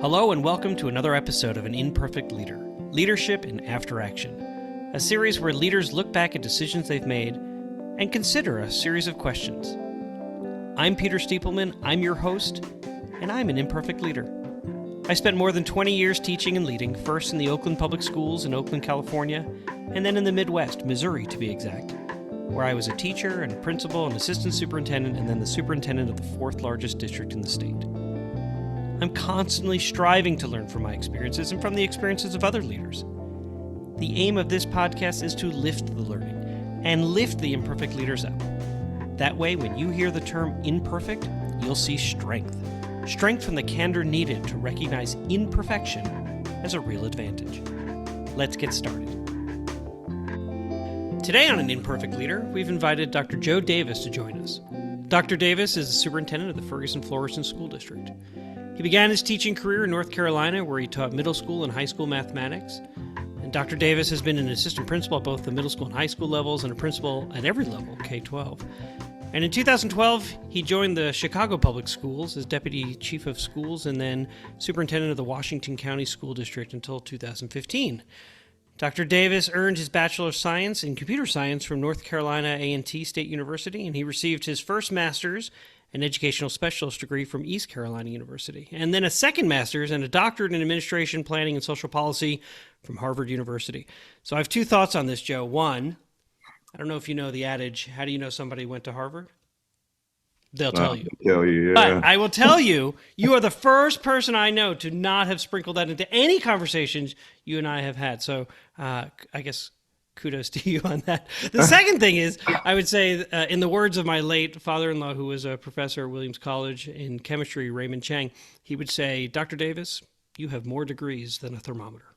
Hello and welcome to another episode of An Imperfect Leader, Leadership in After Action, a series where leaders look back at decisions they've made and consider a series of questions. I'm Peter Stiepelman, I'm your host, and I'm an imperfect leader. I spent more than 20 years teaching and leading, first in the Oakland Public Schools in Oakland, California, and then in the Midwest, Missouri to be exact, where I was a teacher and principal and assistant superintendent and then the superintendent of the fourth largest district in the state. I'm constantly striving to learn from my experiences and from the experiences of other leaders. The aim of this podcast is to lift the learning and lift the imperfect leaders up. That way, when you hear the term imperfect, you'll see strength. Strength from the candor needed to recognize imperfection as a real advantage. Let's get started. Today on An Imperfect Leader, we've invited Dr. Joe Davis to join us. Dr. Davis is the superintendent of the Ferguson-Florissant School District. He began his teaching career in North Carolina, where he taught middle school and high school mathematics. And Dr. Davis has been an assistant principal at both the middle school and high school levels and a principal at every level, K-12. And in 2012, he joined the Chicago Public Schools as deputy chief of schools and then superintendent of the Washington County School District until 2015. Dr. Davis earned his Bachelor of Science in Computer Science from North Carolina A&T State University, and he received his first master's an educational specialist degree from East Carolina University, and then a second master's and a doctorate in administration, planning, and social policy from Harvard University. So I have two thoughts on this, Joe. One, I don't know if you know the adage, how do you know somebody went to Harvard? They'll tell you. Yeah. But I will tell you, you are the first person I know to not have sprinkled that into any conversations you and I have had. So I guess kudos to you on that. The second thing is, I would say, in the words of my late father-in-law, who was a professor at Williams College in chemistry, Raymond Chang, he would say, Dr. Davis, you have more degrees than a thermometer.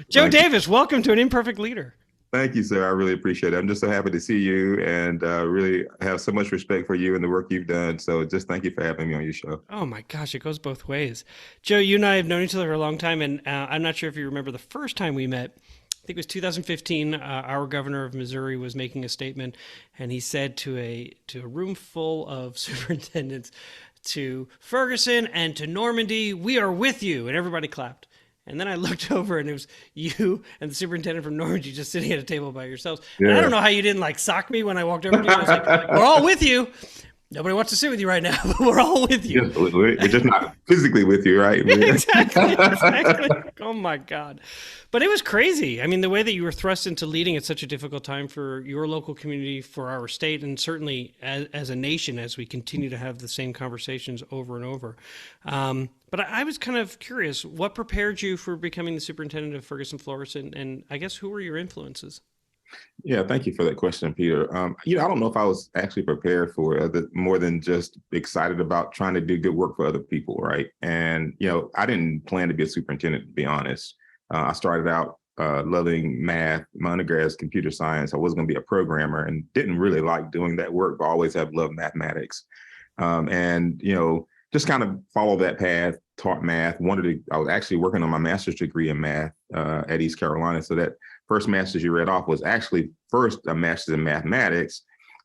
Joe Davis, welcome to An Imperfect Leader. Thank you, sir. I really appreciate it. I'm just so happy to see you and really have so much respect for you and the work you've done. So just thank you for having me on your show. Oh, my gosh, it goes both ways. Joe, you and I have known each other for a long time, and I'm not sure if you remember the first time we met. I think it was 2015. Our governor of Missouri was making a statement, and he said to a room full of superintendents, to Ferguson and to Normandy, we are with you, and everybody clapped. And then I looked over and it was you and the superintendent from Normandy just sitting at a table by yourselves. Yeah. And I don't know how you didn't sock me when I walked over to you. I was like, we're all with you. Nobody wants to sit with you right now, but we're all with you. We're just not physically with you, right? Exactly. Oh my God. But it was crazy. I mean, the way that you were thrust into leading at such a difficult time for your local community, for our state, and certainly as a nation, as we continue to have the same conversations over and over. But I was kind of curious, what prepared you for becoming the superintendent of Ferguson-Florissant? And I guess, who were your influences? Yeah, thank you for that question, Peter. I don't know if I was actually prepared for it, more than just excited about trying to do good work for other people, right? And, I didn't plan to be a superintendent, to be honest. I started out loving math. My undergrad is computer science. I was going to be a programmer and didn't really like doing that work, but always have loved mathematics. Just kind of followed that path, taught math. I was actually working on my master's degree in math at East Carolina. So that first master's you read off was actually first a master's in mathematics.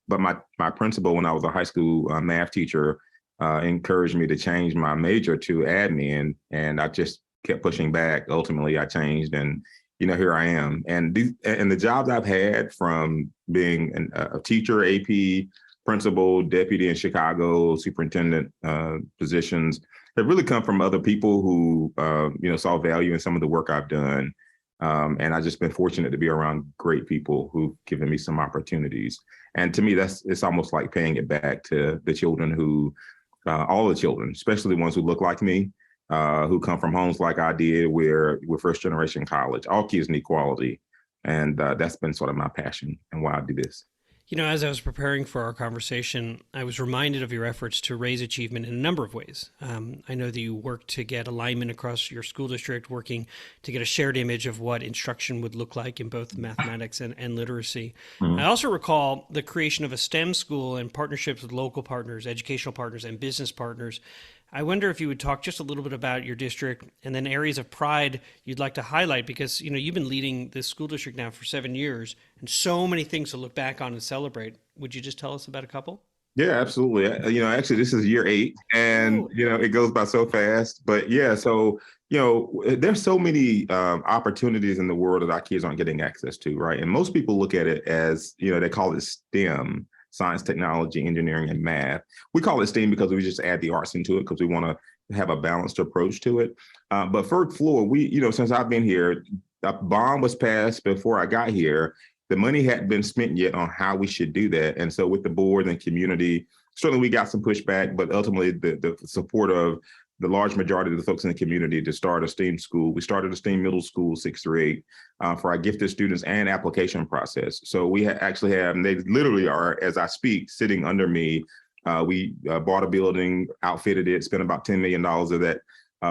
But my principal, when I was a high school math teacher, encouraged me to change my major to admin. And I just kept pushing back. Ultimately, I changed, and here I am. And the jobs I've had, from being a teacher, AP, principal, deputy in Chicago, superintendent positions, have really come from other people who saw value in some of the work I've done. And I've just been fortunate to be around great people who've given me some opportunities. And to me, it's almost like paying it back to the children all the children, especially the ones who look like me, who come from homes like I did, where we're first generation college. All kids need quality. And that's been sort of my passion and why I do this. As I was preparing for our conversation, I was reminded of your efforts to raise achievement in a number of ways. I know that you worked to get alignment across your school district, working to get a shared image of what instruction would look like in both mathematics and literacy. Mm-hmm. I also recall the creation of a STEM school and partnerships with local partners, educational partners, and business partners. I wonder if you would talk just a little bit about your district and then areas of pride you'd like to highlight, because you've been leading this school district now for 7 years and so many things to look back on and celebrate. Would you just tell us about a couple? Yeah, absolutely. Actually, this is year 8, and Oh, it goes by so fast. But yeah, so there's so many opportunities in the world that our kids aren't getting access to, right? And most people look at it as they call it STEM: science, technology, engineering, and math. We call it STEAM because we just add the arts into it because we want to have a balanced approach to it. But Ferg Floor, since I've been here, a bond was passed before I got here. The money hadn't been spent yet on how we should do that. And so with the board and community, certainly we got some pushback, but ultimately the support of the large majority of the folks in the community to start a STEAM school. We started a STEAM middle school 6 through 8 for our gifted students and application process. So we actually have, and they literally are, as I speak, sitting under me. We bought a building, outfitted it, spent about $10 million of that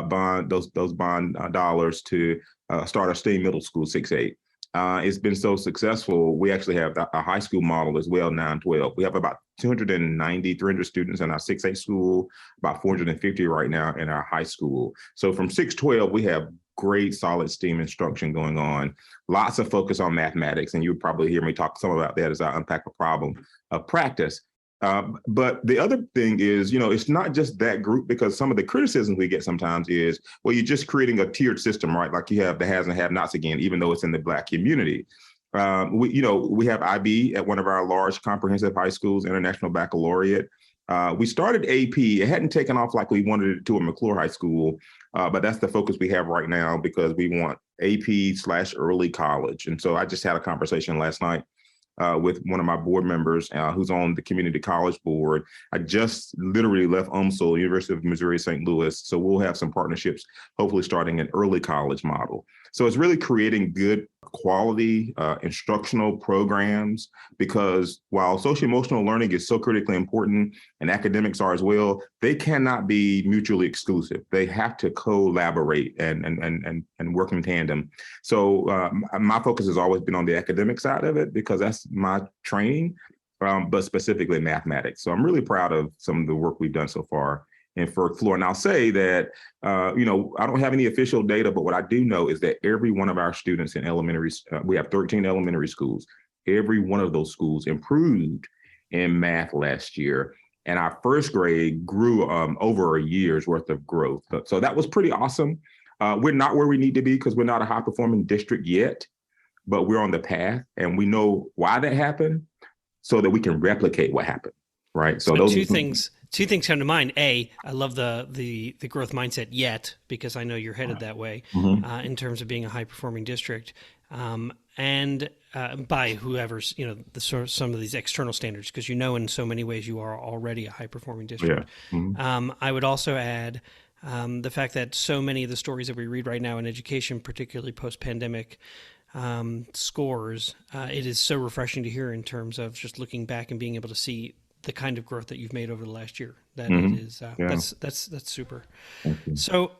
bond, those bond dollars to start a STEAM middle school 6-8. It's been so successful. We actually have a high school model as well, 9-12. We have about 290, 300 students in our 6-8 school, about 450 right now in our high school. So from 6-12, we have great solid STEAM instruction going on, lots of focus on mathematics. And you'll probably hear me talk some about that as I unpack the problem of practice. But the other thing is, it's not just that group, because some of the criticism we get sometimes is, well, you're just creating a tiered system, right? Like you have the has and have nots again, even though it's in the Black community. We have IB at one of our large comprehensive high schools, International Baccalaureate. We started AP. It hadn't taken off like we wanted it to at McClure High School, but that's the focus we have right now because we want AP/early college. And so I just had a conversation last night with one of my board members who's on the community college board. I just literally left UMSL, University of Missouri, St. Louis. So we'll have some partnerships, hopefully starting an early college model. So it's really creating good quality instructional programs, because while social emotional learning is so critically important and academics are as well, they cannot be mutually exclusive. They have to collaborate and work in tandem. So my focus has always been on the academic side of it because that's my training, but specifically mathematics. So I'm really proud of some of the work we've done so far in Ferg Floor. And I'll say that, I don't have any official data, but what I do know is that every one of our students in we have 13 elementary schools. Every one of those schools improved in math last year. And our first grade grew over a year's worth of growth. So that was pretty awesome. We're not where we need to be because we're not a high performing district yet, but we're on the path and we know why that happened so that we can replicate what happened. Right. So those two things come to mind. A, I love the growth mindset yet, because I know you're headed that way in terms of being a high performing district. And by whoever's, some of these external standards, because in so many ways you are already a high performing district. Yeah. Mm-hmm. I would also add the fact that so many of the stories that we read right now in education, particularly post-pandemic scores, it is so refreshing to hear in terms of just looking back and being able to see the kind of growth that you've made over the last year. That it is, that's super. So,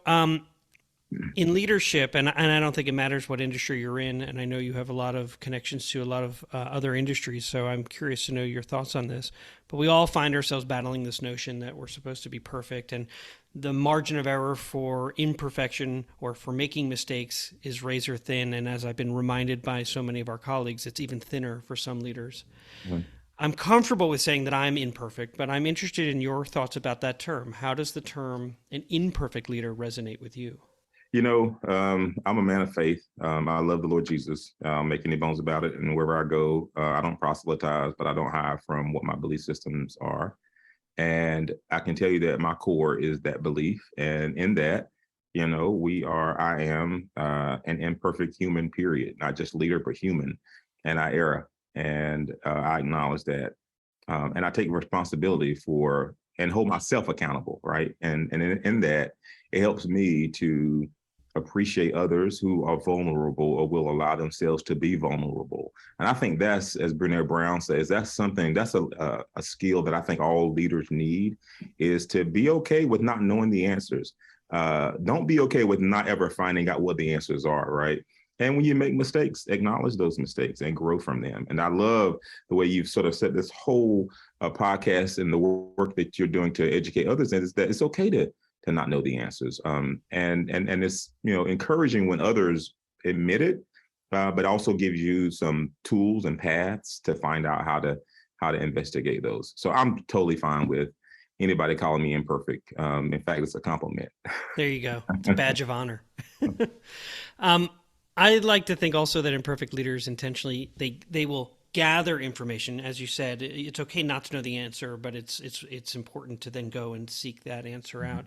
in leadership, and I don't think it matters what industry you're in, and I know you have a lot of connections to a lot of other industries, so I'm curious to know your thoughts on this. But we all find ourselves battling this notion that we're supposed to be perfect, and the margin of error for imperfection or for making mistakes is razor thin. And as I've been reminded by so many of our colleagues, it's even thinner for some leaders. Mm-hmm. I'm comfortable with saying that I'm imperfect, but I'm interested in your thoughts about that term. How does the term an imperfect leader resonate with you? I'm a man of faith. I love the Lord Jesus. Make any bones about it. And wherever I go, I don't proselytize, but I don't hide from what my belief systems are. And I can tell you that my core is that belief. And in that, I am an imperfect human, period. Not just leader, but human. And I err. And I acknowledge that. And I take responsibility for and hold myself accountable, right? And in that, it helps me to appreciate others who are vulnerable or will allow themselves to be vulnerable. And I think that's, as Brené Brown says, that's a skill that I think all leaders need, is to be okay with not knowing the answers. Don't be okay with not ever finding out what the answers are, right? And when you make mistakes, acknowledge those mistakes and grow from them. And I love the way you've sort of set this whole podcast and the work that you're doing to educate others, is that it's okay to not know the answers. And it's, encouraging when others admit it, but also gives you some tools and paths to find out how how to investigate those. So I'm totally fine with anybody calling me imperfect. In fact, it's a compliment. There you go. It's a badge of honor. I like to think also that imperfect leaders intentionally, they will gather information. As you said, it's okay not to know the answer, but it's important to then go and seek that answer out.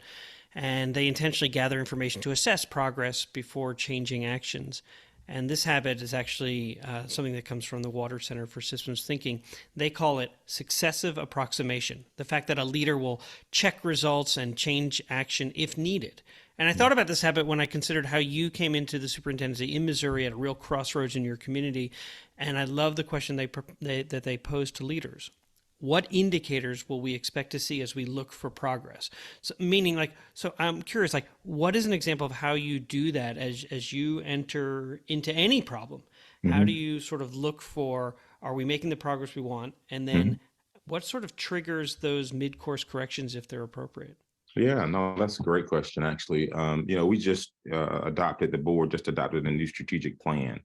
And they intentionally gather information to assess progress before changing actions. And this habit is actually something that comes from the Water Center for Systems Thinking. They call it successive approximation, the fact that a leader will check results and change action if needed. And I thought about this habit when I considered how you came into the superintendency in Missouri at a real crossroads in your community. And I love the question that they posed to leaders. What indicators will we expect to see as we look for progress? So, meaning, so I'm curious, what is an example of how you do that as you enter into any problem? Mm-hmm. How do you sort of look for, are we making the progress we want? And then what sort of triggers those mid-course corrections if they're appropriate? Yeah, no, that's a great question, actually. We just the board just adopted a new strategic plan.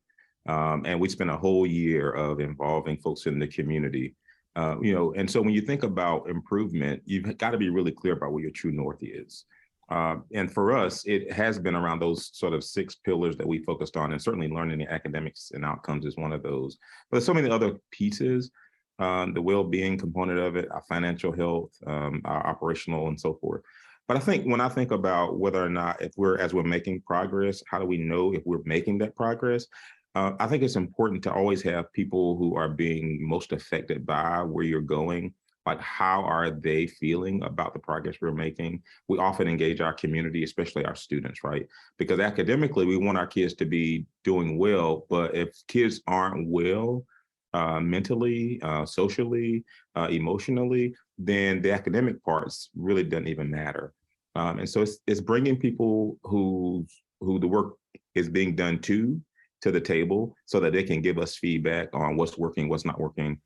And we spent a whole year of involving folks in the community. And so when you think about improvement, you've got to be really clear about what your true north is. And for us, it has been around those sort of 6 pillars that we focused on, and certainly learning and academics and outcomes is one of those. But there's so many other pieces, the well-being component of it, our financial health, our operational and so forth. But I think when I think about whether or not as we're making progress, how do we know if we're making that progress? I think it's important to always have people who are being most affected by where you're going. Like, how are they feeling about the progress we're making? We often engage our community, especially our students, right? Because academically, we want our kids to be doing well, but if kids aren't well, mentally, socially, emotionally, then the academic parts really doesn't even matter. And so it's bringing people who the work is being done to the table so that they can give us feedback on what's working, what's not working,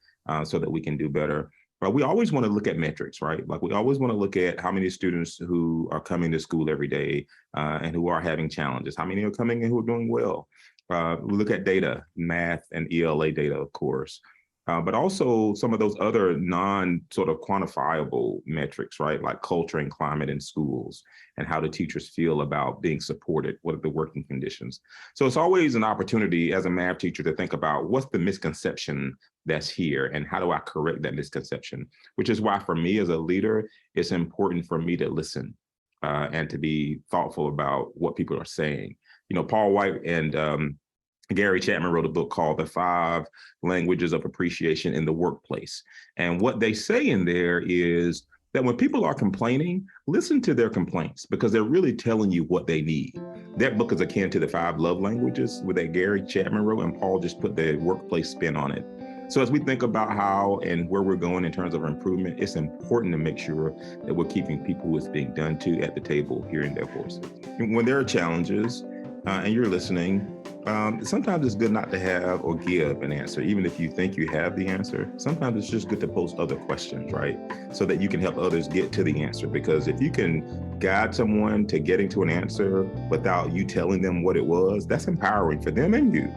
so that we can do better. But we always want to look at metrics, right? Like, we always want to look at how many students who are coming to school every day and who are having challenges, how many are coming and who are doing well. We look at data, math and ELA data, of course, but also some of those other non-sort of quantifiable metrics, right? Like culture and climate in schools and how the teachers feel about being supported, what are the working conditions. So it's always an opportunity as a math teacher to think about what's the misconception that's here and how do I correct that misconception, which is why for me as a leader, it's important for me to listen and to be thoughtful about what people are saying. Paul White and Gary Chapman wrote a book called The 5 Languages of Appreciation in the Workplace. And what they say in there is that when people are complaining, listen to their complaints because they're really telling you what they need. That book is akin to the 5 love languages that Gary Chapman wrote, and Paul just put the workplace spin on it. So as we think about how and where we're going in terms of improvement, it's important to make sure that we're keeping people who it's being done to at the table, hearing their voices. And when there are challenges and you're listening, sometimes it's good not to have or give an answer, even if you think you have the answer. Sometimes it's just good to post other questions, right? So that you can help others get to the answer. Because if you can guide someone to getting to an answer without you telling them what it was, that's empowering for them and you.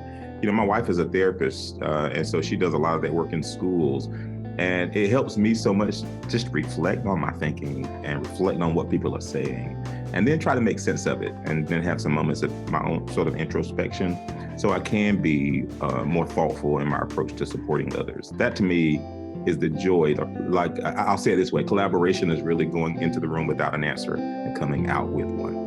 My wife is a therapist, and so she does a lot of that work in schools. And it helps me so much just reflect on my thinking and reflect on what people are saying, and then try to make sense of it, and then have some moments of my own sort of introspection so I can be more thoughtful in my approach to supporting others. That to me is the joy. Like, I'll say it this way, collaboration is really going into the room without an answer and coming out with one.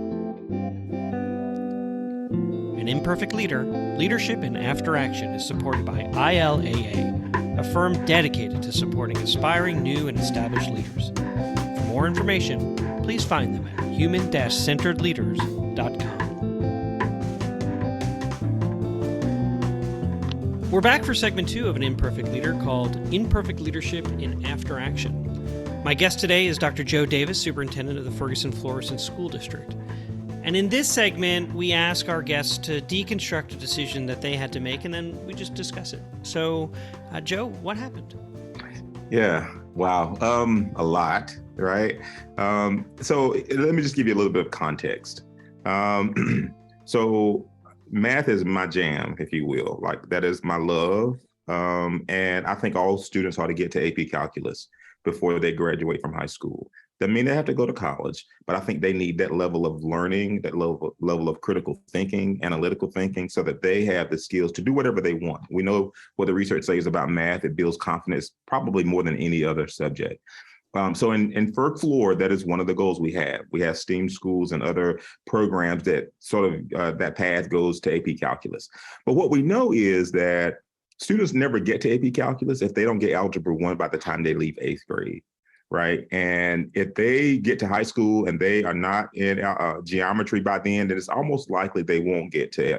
An Imperfect Leader, Leadership in After Action is supported by ILAA, a firm dedicated to supporting aspiring new and established leaders. For more information, please find them at human-centeredleaders.com. We're back for segment 2 of An Imperfect Leader called Imperfect Leadership in After Action. My guest today is Dr. Joe Davis, Superintendent of the Ferguson-Florissant School District. And in this segment, we ask our guests to deconstruct a decision that they had to make, and then we just discuss it. So, Joe, what happened? Yeah, wow, a lot, right? So let me just give you a little bit of context. So math is my jam, if you will. Like, that is my love. And I think all students ought to get to AP Calculus before they graduate from high school. Doesn't mean they have to go to college, but I think they need that level of learning, that level of critical thinking, analytical thinking, so that they have the skills to do whatever they want. We know what the research says about math. It builds confidence probably more than any other subject. So in Ferg-Flor, that is one of the goals we have. We have STEAM schools and other programs that sort of that path goes to AP Calculus. But what we know is that students never get to AP Calculus if they don't get Algebra 1 by the time they leave 8th grade, right? And if they get to high school and they are not in geometry by then it's almost likely they won't get to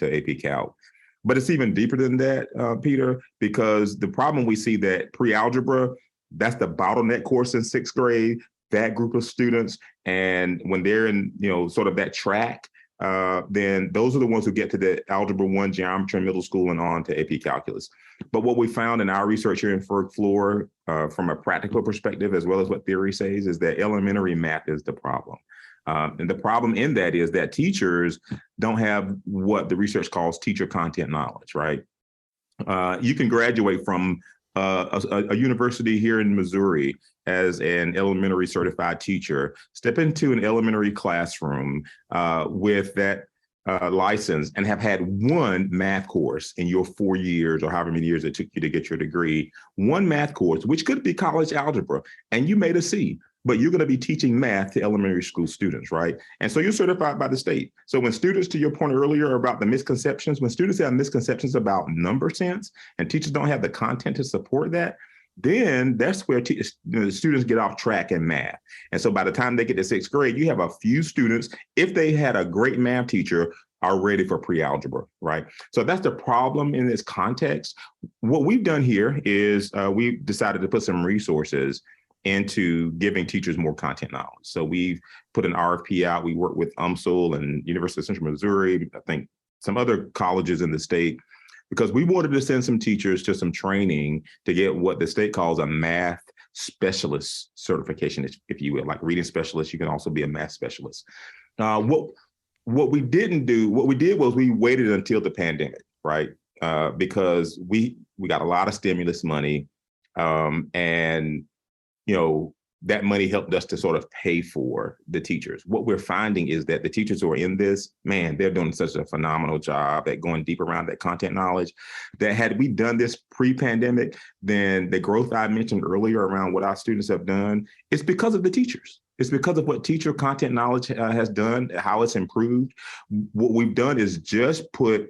AP Calc. But it's even deeper than that, Peter, because the problem we see that pre-algebra, that's the bottleneck course in 6th grade, that group of students. And when they're in, sort of that track, then those are the ones who get to the Algebra 1 geometry in middle school and on to AP Calculus. But what we found in our research here in Ferg-Flor, from a practical perspective, as well as what theory says, is that elementary math is the problem. And the problem in that is that teachers don't have what the research calls teacher content knowledge, right? You can graduate from a university here in Missouri as an elementary certified teacher, step into an elementary classroom with that license and have had one math course in your 4 years or however many years it took you to get your degree, one math course, which could be college algebra, and you made a C. But you're going to be teaching math to elementary school students, right? And so you're certified by the state. So when students, to your point earlier about the misconceptions, when students have misconceptions about number sense and teachers don't have the content to support that, then that's where the students get off track in math. And so by the time they get to 6th grade, you have a few students, if they had a great math teacher, are ready for pre-algebra, right? So that's the problem in this context. What we've done here is we've decided to put some resources into giving teachers more content knowledge. So we've put an RFP out. We work with UMSL and University of Central Missouri, I think some other colleges in the state, because we wanted to send some teachers to some training to get what the state calls a math specialist certification, if you will, like reading specialist. You can also be a math specialist. What we did was we waited until the pandemic, right? Because we got a lot of stimulus money, and that money helped us to sort of pay for the teachers. What we're finding is that the teachers who are in this, man, they're doing such a phenomenal job at going deep around that content knowledge, that had we done this pre-pandemic, then the growth I mentioned earlier around what our students have done, it's because of the teachers. It's because of what teacher content knowledge has done, how it's improved. What we've done is just put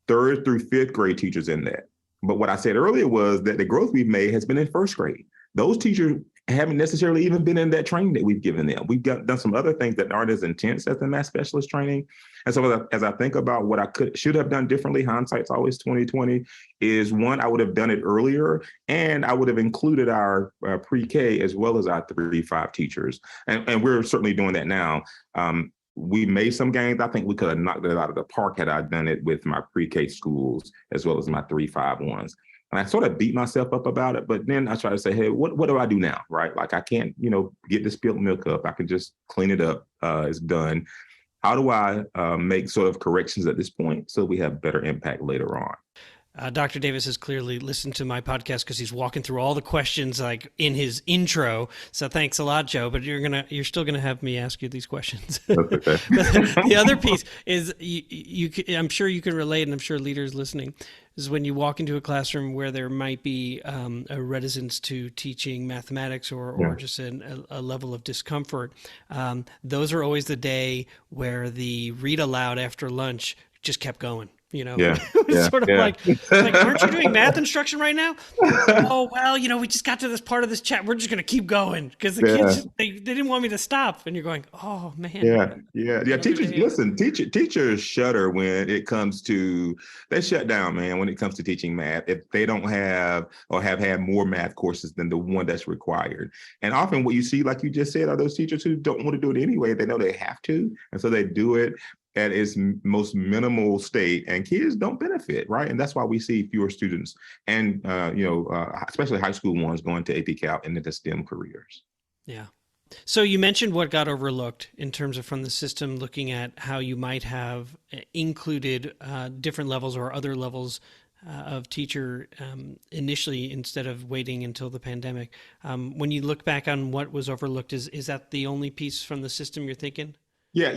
3rd through 5th grade teachers in that. But what I said earlier was that the growth we've made has been in 1st grade. Those teachers haven't necessarily even been in that training that we've given them. We've done some other things that aren't as intense as the math specialist training. And so as I think about what I should have done differently, hindsight's always 2020, is one, I would have done it earlier, and I would have included our pre-K as well as our 3-5 teachers. And we're certainly doing that now. We made some gains. I think we could have knocked it out of the park had I done it with my pre-K schools as well as my 3-5 ones. And I sort of beat myself up about it, but then I try to say, hey, what do I do now, right? Like I can't, get the spilled milk up. I can just clean it up. It's done. How do I make sort of corrections at this point so we have better impact later on? Dr. Davis has clearly listened to my podcast because he's walking through all the questions like in his intro. So thanks a lot, Joe. But you're still gonna have me ask you these questions. That's okay. The other piece is I'm sure you can relate, and I'm sure leaders listening, is when you walk into a classroom where there might be a reticence to teaching mathematics or just a level of discomfort. Those are always the day where the read aloud after lunch just kept going. It's sort of like, aren't you doing math instruction right now? Oh, well, we just got to this part of this chat. We're just going to keep going because the kids, they didn't want me to stop. And you're going, oh, man. Yeah. Teachers shudder when it comes to, they shut down, man, when it comes to teaching math, if they don't have or have had more math courses than the one that's required. And often what you see, like you just said, are those teachers who don't want to do it anyway. They know they have to. And so they do it at its most minimal state, and kids don't benefit, right? And that's why we see fewer students and, especially high school ones going to AP Calc and into STEM careers. Yeah. So you mentioned what got overlooked in terms of from the system, looking at how you might have included different levels or other levels of teacher initially instead of waiting until the pandemic. When you look back on what was overlooked, is that the only piece from the system you're thinking? Yeah,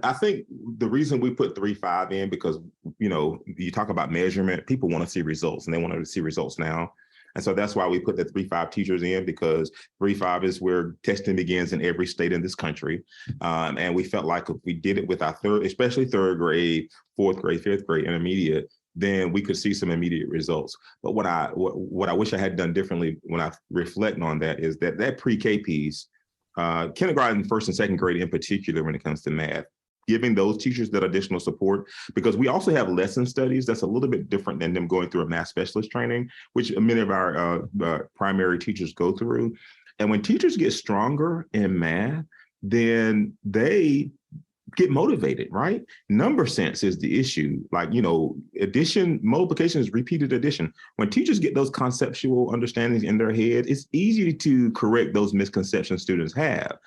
I think the reason we put 3-5 in because, you talk about measurement, people want to see results and they want to see results now. And so that's why we put the 3-5 teachers in, because 3-5 is where testing begins in every state in this country. And we felt like if we did it with our especially third grade, fourth grade, fifth grade, intermediate, then we could see some immediate results. But what I wish I had done differently when I reflect on that is that pre-K piece, kindergarten, first and second grade in particular, when it comes to math, giving those teachers that additional support, because we also have lesson studies that's a little bit different than them going through a math specialist training, which many of our primary teachers go through. And when teachers get stronger in math, then they get motivated, right? Number sense is the issue. Like, addition, multiplication is repeated addition. When teachers get those conceptual understandings in their head, it's easy to correct those misconceptions students have.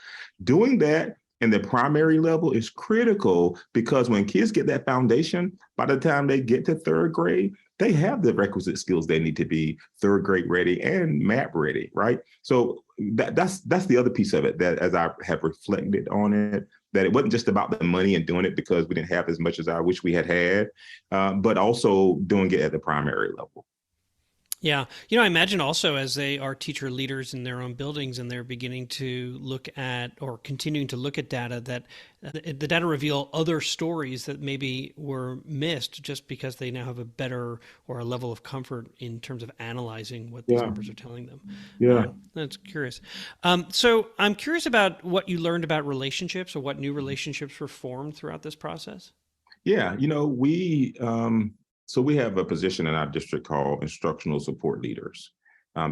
Doing that in the primary level is critical, because when kids get that foundation, by the time they get to third grade, they have the requisite skills they need to be third grade ready and math ready, right? So that's the other piece of it, that as I have reflected on it, that it wasn't just about the money and doing it because we didn't have as much as I wish we had, but also doing it at the primary level. Yeah. I imagine also as they are teacher leaders in their own buildings and they're beginning to look at or continuing to look at data, that the data reveal other stories that maybe were missed just because they now have a better or a level of comfort in terms of analyzing what these numbers are telling them. Yeah. That's curious. So I'm curious about what you learned about relationships, or what new relationships were formed throughout this process. Yeah. So we have a position in our district called instructional support leaders.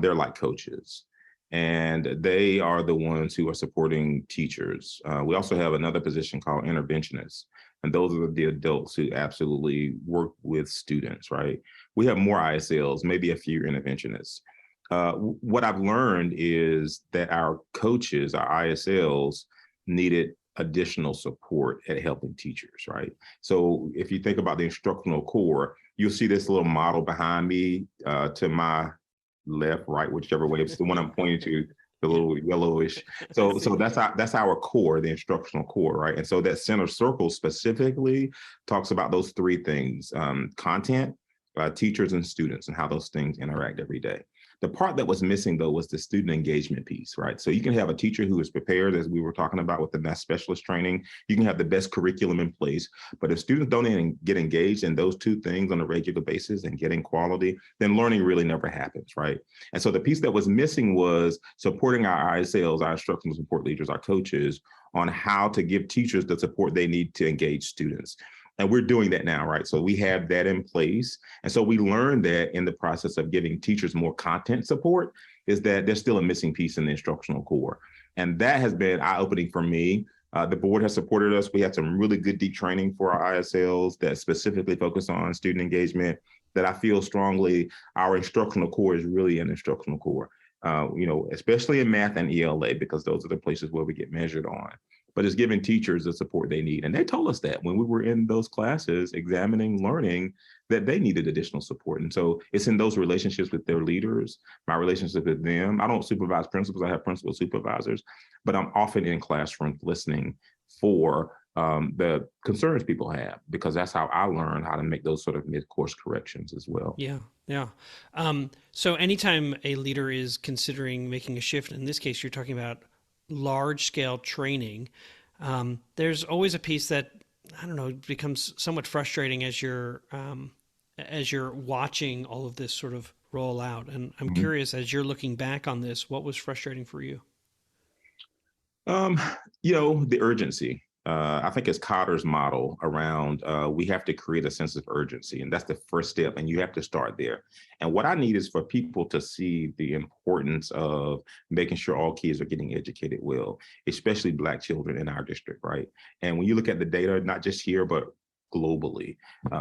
They're like coaches, and they are the ones who are supporting teachers. We also have another position called interventionists, and those are the adults who absolutely work with students, right? We have more ISLs, maybe a few interventionists. What I've learned is that our coaches, our ISLs, needed additional support at helping teachers, right? So if you think about the instructional core, you'll see this little model behind me, to my left, right, whichever way. It's the one I'm pointing to, the little yellowish. So that's our core, the instructional core, right? And so that center circle specifically talks about those three things: content, teachers, and students, and how those things interact every day. The part that was missing, though, was the student engagement piece, right? So you can have a teacher who is prepared, as we were talking about with the math specialist training. You can have the best curriculum in place, but if students don't get engaged in those two things on a regular basis and getting quality, then learning really never happens, right? And so the piece that was missing was supporting our ISLs, our instructional support leaders, our coaches, on how to give teachers the support they need to engage students. And we're doing that now, right? So we have that in place. And so we learned that in the process of giving teachers more content support, is that there's still a missing piece in the instructional core. And that has been eye-opening for me. The board has supported us. We had some really good deep training for our ISLs that specifically focus on student engagement, that I feel strongly our instructional core is really an instructional core, especially in math and ELA, because those are the places where we get measured on. But it's giving teachers the support they need. And they told us that when we were in those classes, examining, learning, that they needed additional support. And so it's in those relationships with their leaders, my relationship with them. I don't supervise principals, I have principal supervisors, but I'm often in classrooms listening for the concerns people have, because that's how I learn how to make those sort of mid-course corrections as well. Yeah. Yeah. So anytime a leader is considering making a shift, in this case, you're talking about large scale training, there's always a piece that, I don't know, becomes somewhat frustrating as you're watching all of this sort of roll out. And I'm curious, as you're looking back on this, what was frustrating for you? The urgency. I think it's Cotter's model around we have to create a sense of urgency, and that's the first step, and you have to start there. And what I need is for people to see the importance of making sure all kids are getting educated well, especially Black children in our district, right? And when you look at the data, not just here, but globally,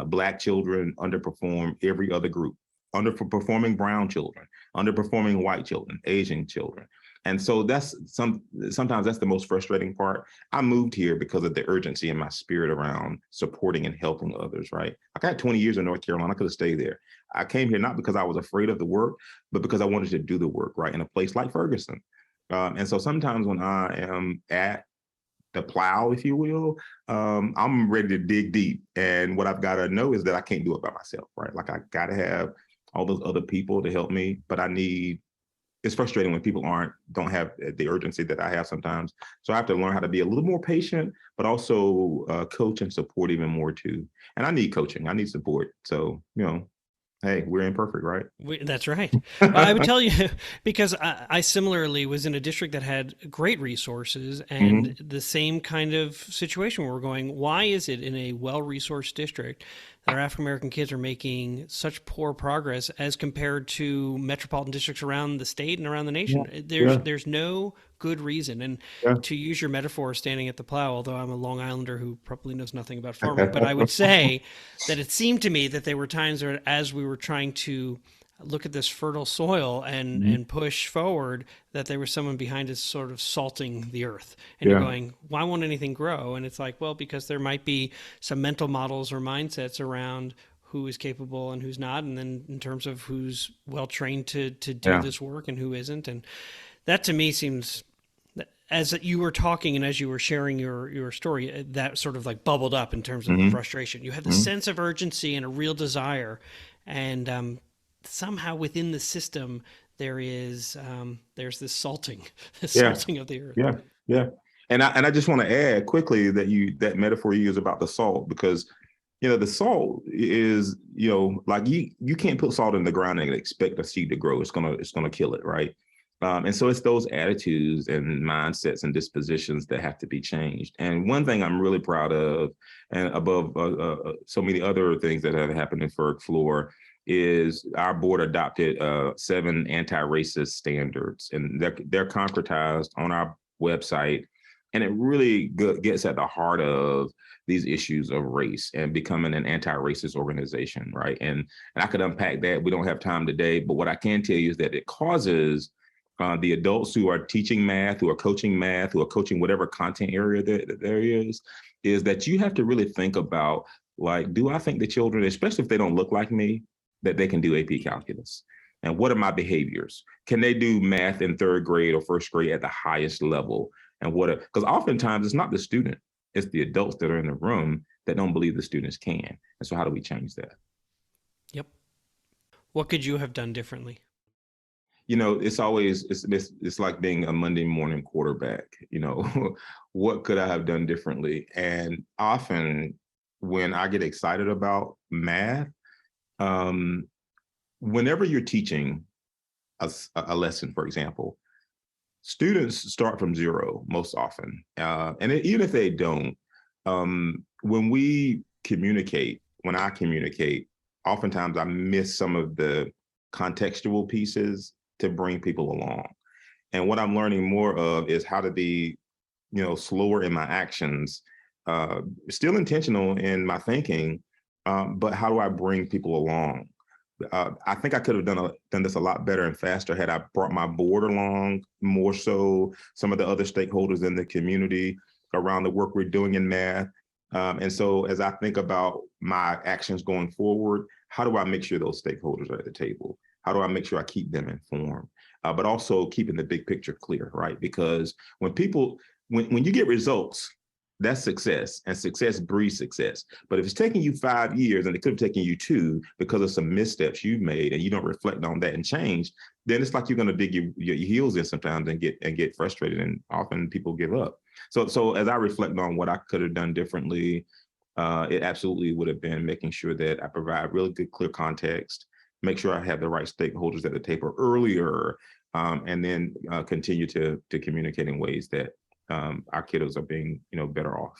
Black children underperform every other group, underperforming brown children, underperforming white children, Asian children. And so sometimes that's the most frustrating part. I moved here because of the urgency in my spirit around supporting and helping others, right? I got 20 years in North Carolina. I could have stayed there. I came here not because I was afraid of the work, but because I wanted to do the work, right? In a place like Ferguson. And so sometimes when I am at the plow, if you will, I'm ready to dig deep. And what I've got to know is that I can't do it by myself, right? Like I got to have all those other people to help me, but it's frustrating when people don't have the urgency that I have sometimes. So I have to learn how to be a little more patient, but also coach and support even more too. And I need coaching. I need support. So, hey, we're imperfect, right? That's right. Well, I would tell you, because I similarly was in a district that had great resources and the same kind of situation where we're going, why is it in a well-resourced district that our African-American kids are making such poor progress as compared to metropolitan districts around the state and around the nation? There's no good reason. And to use your metaphor, standing at the plow, although I'm a Long Islander who probably knows nothing about farming, but I would say that it seemed to me that there were times where, as we were trying to look at this fertile soil and push forward, that there was someone behind us sort of salting the earth. And you're going, why won't anything grow? And it's like, well, because there might be some mental models or mindsets around who is capable and who's not. And then in terms of who's well-trained to do this work and who isn't. And that to me seems, as you were talking and as you were sharing your story, that sort of like bubbled up in terms of the frustration. You have the sense of urgency and a real desire. And somehow within the system, there's this salting of the earth. Yeah. And I just want to add quickly that metaphor you use about the salt, because the salt is, like you can't put salt in the ground and expect a seed to grow. It's gonna kill it, right? And so it's those attitudes and mindsets and dispositions that have to be changed. And one thing I'm really proud of, and above so many other things that have happened in Ferg-Flor, is our board adopted 7 anti-racist standards, and they're concretized on our website. And it really gets at the heart of these issues of race and becoming an anti-racist organization, right? And I could unpack that. We don't have time today, but what I can tell you is that it causes the adults who are teaching math, who are coaching whatever content area that there is that you have to really think about, like, do I think the children, especially if they don't look like me, that they can do AP calculus? And what are my behaviors? Can they do math in 3rd grade or 1st grade at the highest level? And because oftentimes it's not the student, it's the adults that are in the room that don't believe the students can. And so how do we change that? Yep. What could you have done differently? It's always, it's like being a Monday morning quarterback. What could I have done differently? And often when I get excited about math, whenever you're teaching a lesson, for example, students start from zero most often. And even if they don't, when I communicate, oftentimes I miss some of the contextual pieces to bring people along. And what I'm learning more of is how to be, slower in my actions, still intentional in my thinking, but how do I bring people along? I think I could have done this a lot better and faster had I brought my board along, more so some of the other stakeholders in the community around the work we're doing in math. And so as I think about my actions going forward, how do I make sure those stakeholders are at the table? How do I make sure I keep them informed? But also keeping the big picture clear, right? Because when you get results, that's success, and success breeds success. But if it's taking you 5 years and it could have taken you 2 because of some missteps you've made and you don't reflect on that and change, then it's like you're going to dig your heels in sometimes and get frustrated, and often people give up. So as I reflect on what I could have done differently, it absolutely would have been making sure that I provide really good, clear context, make sure I have the right stakeholders at the table earlier, and then continue to communicate in ways that our kiddos are being, better off.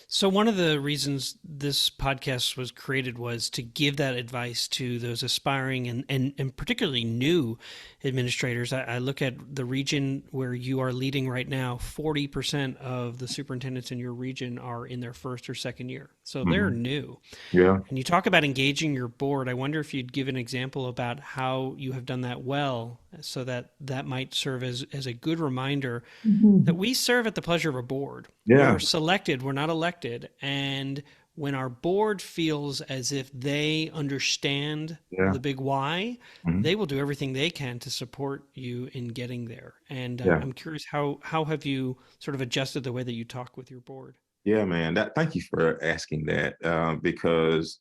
So one of the reasons this podcast was created was to give that advice to those aspiring and particularly new administrators. I look at the region where you are leading right now, 40% of the superintendents in your region are in their 1st or 2nd year. So they're new. Yeah. And you talk about engaging your board. I wonder if you'd give an example about how you have done that well so that might serve as a good reminder Mhm. that we serve at the pleasure of a board. Yeah. We're selected, we're not elected. And when our board feels as if they understand Yeah. the big why, Mhm. they will do everything they can to support you in getting there. And Yeah. I'm curious, how have you sort of adjusted the way that you talk with your board? Yeah, man. Thank you for asking that, because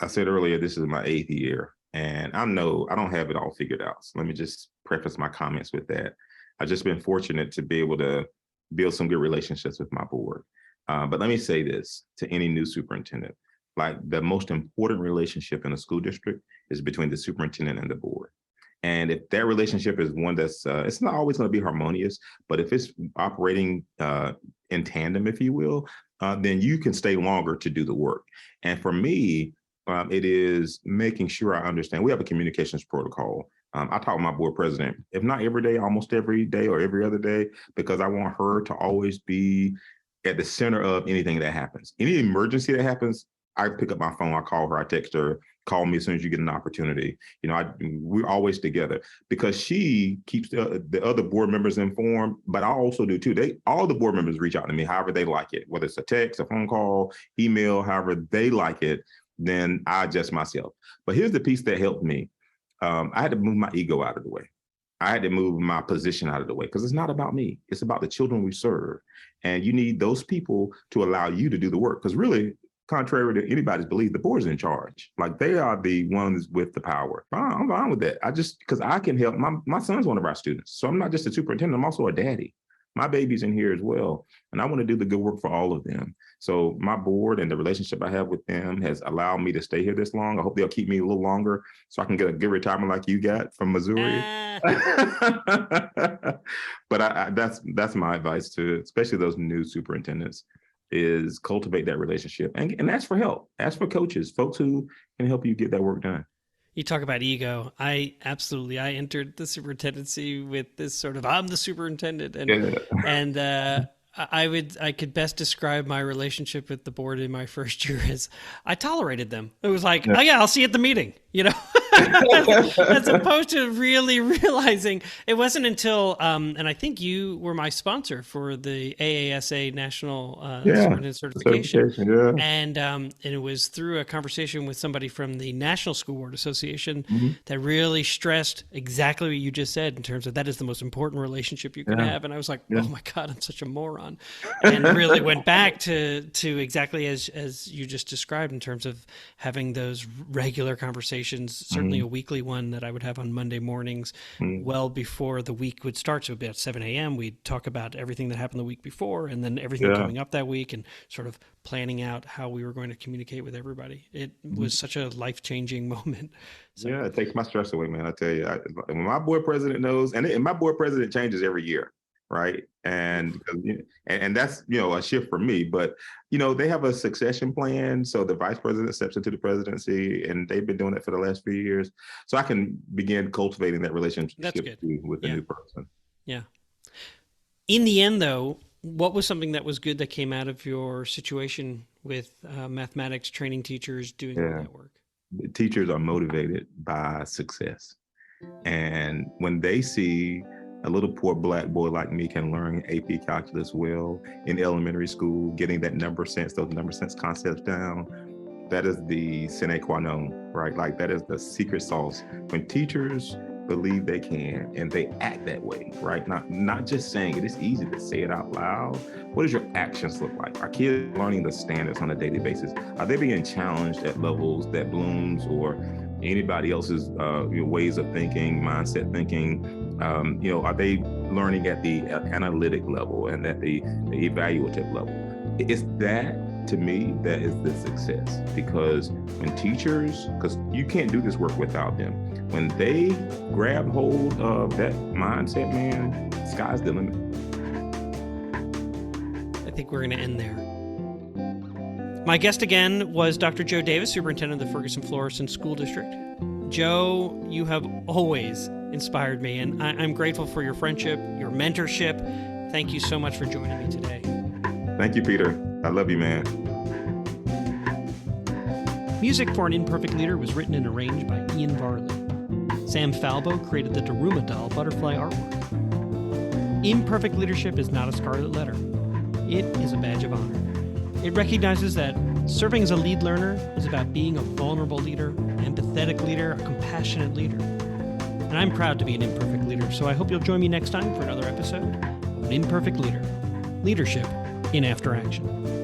I said earlier this is my 8th year, and I know I don't have it all figured out. So let me just preface my comments with that. I've just been fortunate to be able to build some good relationships with my board. But let me say this to any new superintendent: like, the most important relationship in a school district is between the superintendent and the board. And if that relationship is one that's, it's not always going to be harmonious, but if it's operating in tandem, if you will, then you can stay longer to do the work. And for me, it is making sure I understand. We have a communications protocol. I talk with my board president, if not every day, almost every day or every other day, because I want her to always be at the center of anything that happens. Any emergency that happens, I pick up my phone, I call her, I text her, call me as soon as you get an opportunity. We're always together because she keeps the other board members informed, but I also do too. All the board members reach out to me however they like it, whether it's a text, a phone call, email, however they like it, then I adjust myself. But here's the piece that helped me. I had to move my ego out of the way. I had to move my position out of the way because it's not about me. It's about the children we serve. And you need those people to allow you to do the work. Because really, contrary to anybody's belief, the board is in charge. Like, they are the ones with the power. I'm fine with that. Because I can help. My son's one of our students. So I'm not just a superintendent, I'm also a daddy. My baby's in here as well. And I want to do the good work for all of them. So my board and the relationship I have with them has allowed me to stay here this long. I hope they'll keep me a little longer so I can get a good retirement like you got from Missouri. But that's my advice to especially those new superintendents, is cultivate that relationship and ask for help. Ask for coaches, folks who can help you get that work done. You talk about ego. I entered the superintendency with this sort of, I'm the superintendent, and I could best describe my relationship with the board in my first year as I tolerated them. It was like, oh yeah, I'll see you at the meeting, as opposed to really realizing it wasn't until, and I think you were my sponsor for the AASA National Superintendent Certification. And it was through a conversation with somebody from the National School Board Association that really stressed exactly what you just said in terms of that is the most important relationship you can have. And I was like, oh my God, I'm such a moron. And really went back to exactly as you just described in terms of having those regular conversations, certainly a weekly one that I would have on Monday mornings, well before the week would start. So about 7 a.m., we'd talk about everything that happened the week before and then everything coming up that week and sort of planning out how we were going to communicate with everybody. It was such a life-changing moment. So, yeah, it takes my stress away, man. I tell you, when my board president knows, and my board president changes every year, right? And that's a shift for me. But they have a succession plan, so the vice president steps into the presidency, and they've been doing it for the last few years. So I can begin cultivating that relationship with the new person. Yeah. In the end, though, what was something that was good that came out of your situation with mathematics training teachers doing all that work? Teachers are motivated by success. And when they see a little poor Black boy like me can learn AP calculus well in elementary school, getting those number sense concepts down, that is the sine qua non, right? Like, that is the secret sauce. When teachers believe they can and they act that way, right? Not just saying it. It's easy to say it out loud. What does your actions look like? Are kids learning the standards on a daily basis? Are they being challenged at levels that Bloom's or anybody else's ways of thinking, mindset thinking? Are they learning at the analytic level and at the evaluative level? It's that, to me, that is the success. Because when teachers, because you can't do this work without them, when they grab hold of that mindset, man, sky's the limit. I think we're going to end there. My guest again was Dr. Joe Davis, Superintendent of the Ferguson-Florissant School District. Joe, you have always inspired me, and I'm grateful for your friendship, your mentorship. Thank you so much for joining me today. Thank you, Peter. I love you, man. Music for An Imperfect Leader was written and arranged by Ian Varley. Sam Falbo created the Daruma doll butterfly artwork. Imperfect leadership is not a scarlet letter. It is a badge of honor. It recognizes that serving as a lead learner is about being a vulnerable leader, an empathetic leader, a compassionate leader. And I'm proud to be an imperfect leader, so I hope you'll join me next time for another episode of An Imperfect Leader. Leadership in After Action.